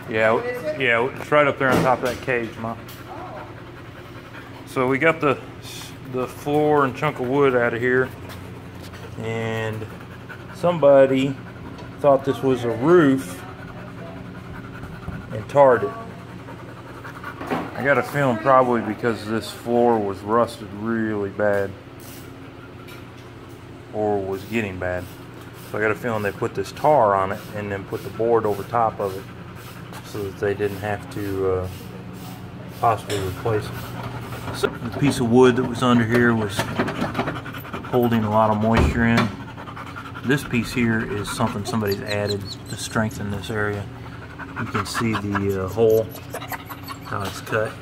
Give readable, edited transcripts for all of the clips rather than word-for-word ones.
Yeah, yeah, it's right up there on top of that cage, Mom. So we got the floor and chunk of wood out of here, and somebody thought this was a roof and tarred it. I got a feeling probably because this floor was rusted really bad, or was getting bad. So I got a feeling they put this tar on it and then put the board over top of it so that they didn't have to possibly replace it. So the piece of wood that was under here was holding a lot of moisture in. This piece here is something somebody's added to strengthen this area. You can see the hole, how it's cut.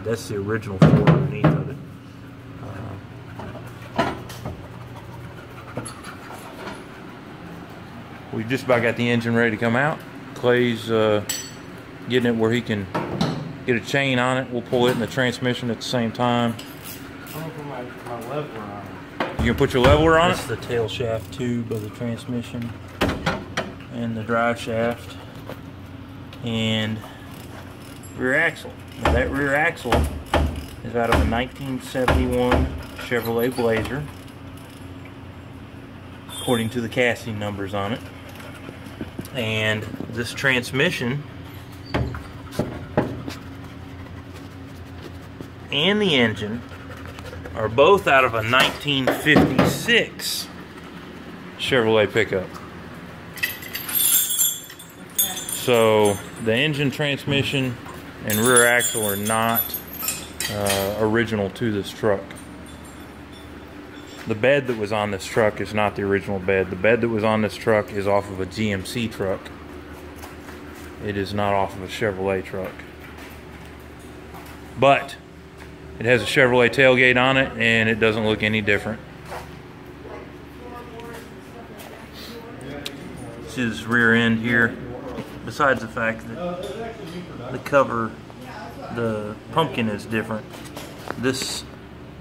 That's the original floor underneath of it. We just about got the engine ready to come out. Clay's getting it where he can get a chain on it. We'll pull it in the transmission at the same time. I'm gonna put my leveler on it. You gonna put your leveler on it? That's the tail shaft tube of the transmission, and the drive shaft, and rear axle. Now that rear axle is out of a 1971 Chevrolet Blazer, according to the casting numbers on it. And this transmission and the engine are both out of a 1956 Chevrolet pickup. So the engine, transmission, and rear axle are not original to this truck. The bed that was on this truck is not the original bed. The bed that was on this truck is off of a GMC truck. It is not off of a Chevrolet truck. But it has a Chevrolet tailgate on it, and it doesn't look any different. This is rear end here. Besides the fact that the cover, the pumpkin is different. This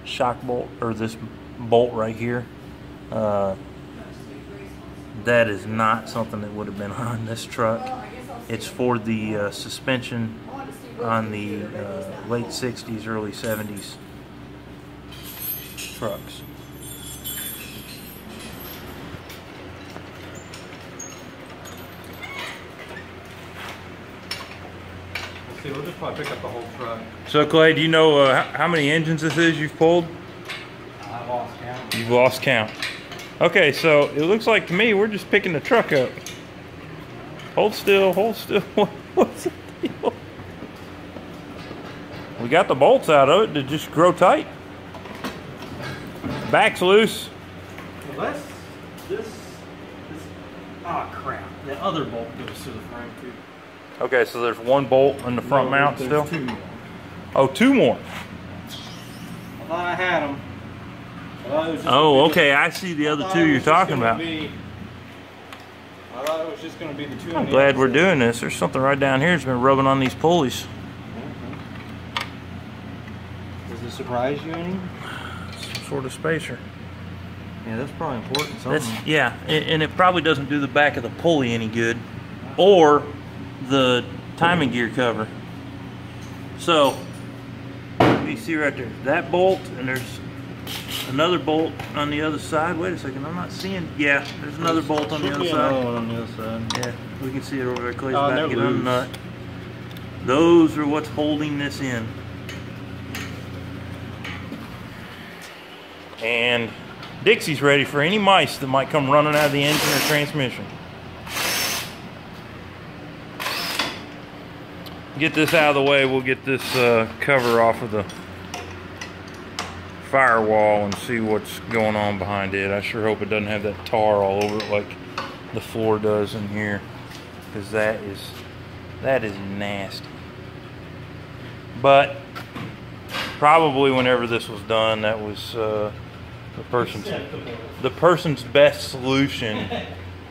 shock bolt, or this bolt right here, that is not something that would have been on this truck. It's for the suspension on the late 60s, early 70s trucks. See, we'll just probably pick up the whole truck. So Clay, do you know how many engines this is you've pulled? I've lost count. You've lost count. Okay, so it looks like to me we're just picking the truck up. Hold still, hold still. What's the deal? We got the bolts out of it to just grow tight. Back's loose. Well, this, oh crap. The other bolt goes to the frame too. Okay, so there's one bolt on the front mount still? Two more. Oh, two more. I thought I had them. Oh, okay, I see the other two you're talking about. I thought it was just going to be the two. I'm glad we're doing this. There's something right down here that's been rubbing on these pulleys. Does it surprise you any? Some sort of spacer. Yeah, that's probably important. Something. Yeah, and it probably doesn't do the back of the pulley any good, or the timing gear cover. So you see right there, that bolt, and there's another bolt on the other side. Wait a second, I'm not seeing. Yeah, there's another bolt on the other side. On the other side. Yeah, we can see it over there. Clay's Oh, back. they're Get on the nut. Those are what's holding this in. And Dixie's ready for any mice that might come running out of the engine or transmission. Get this out of the way, we'll get this cover off of the firewall and see what's going on behind it. I sure hope it doesn't have that tar all over it like the floor does in here, because that is nasty. But probably whenever this was done, that was the person's best solution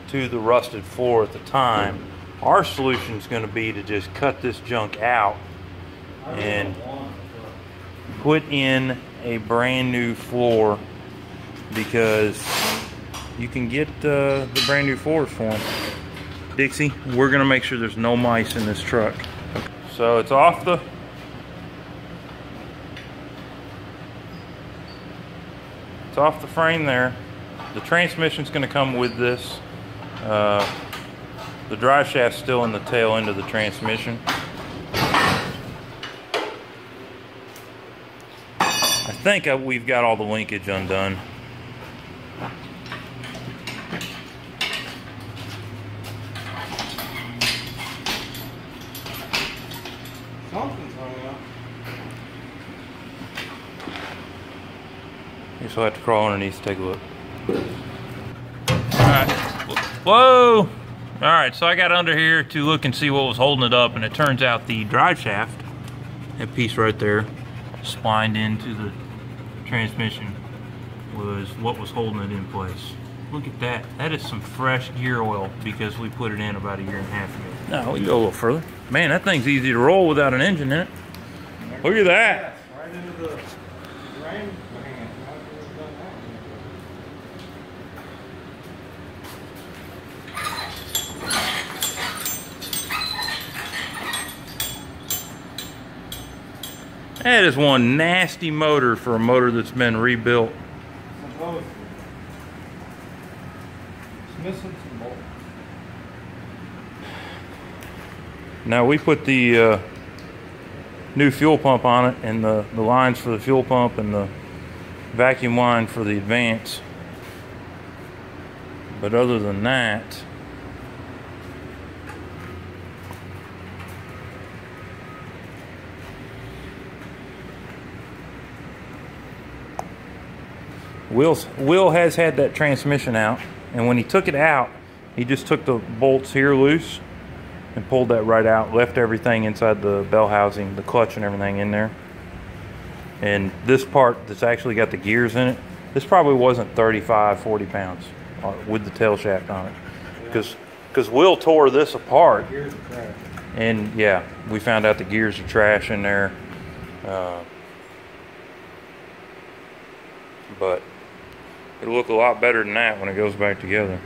to the rusted floor at the time. Our solution is going to be to just cut this junk out and put in a brand new floor, because you can get the brand new floors for them. Dixie, we're gonna make sure there's no mice in this truck. So it's off the frame there. The transmission's gonna come with this. The drive shaft's still in the tail end of the transmission. I think we've got all the linkage undone. Something's hung up. You still have to crawl underneath to take a look. Alright. Whoa! Alright, so I got under here to look and see what was holding it up, and it turns out the drive shaft, that piece right there, splined into the transmission, was what was holding it in place. Look at that. That is some fresh gear oil because we put it in about 1.5 years ago. No, we can go a little further. Man, that thing's easy to roll without an engine in it. Look at that. Right into the drain. That is one nasty motor for a motor that's been rebuilt. Supposedly. It's missing some bolts. Now we put the new fuel pump on it, and the lines for the fuel pump and the vacuum line for the Advance. But other than that, Will has had that transmission out, and when he took it out, he just took the bolts here loose and pulled that right out, left everything inside the bell housing, the clutch and everything in there. And this part that's actually got the gears in it, this probably wasn't 35, 40 pounds with the tail shaft on it. Because Will tore this apart. Gears are trash. And yeah, we found out the gears are trash in there. But it'll look a lot better than that when it goes back together.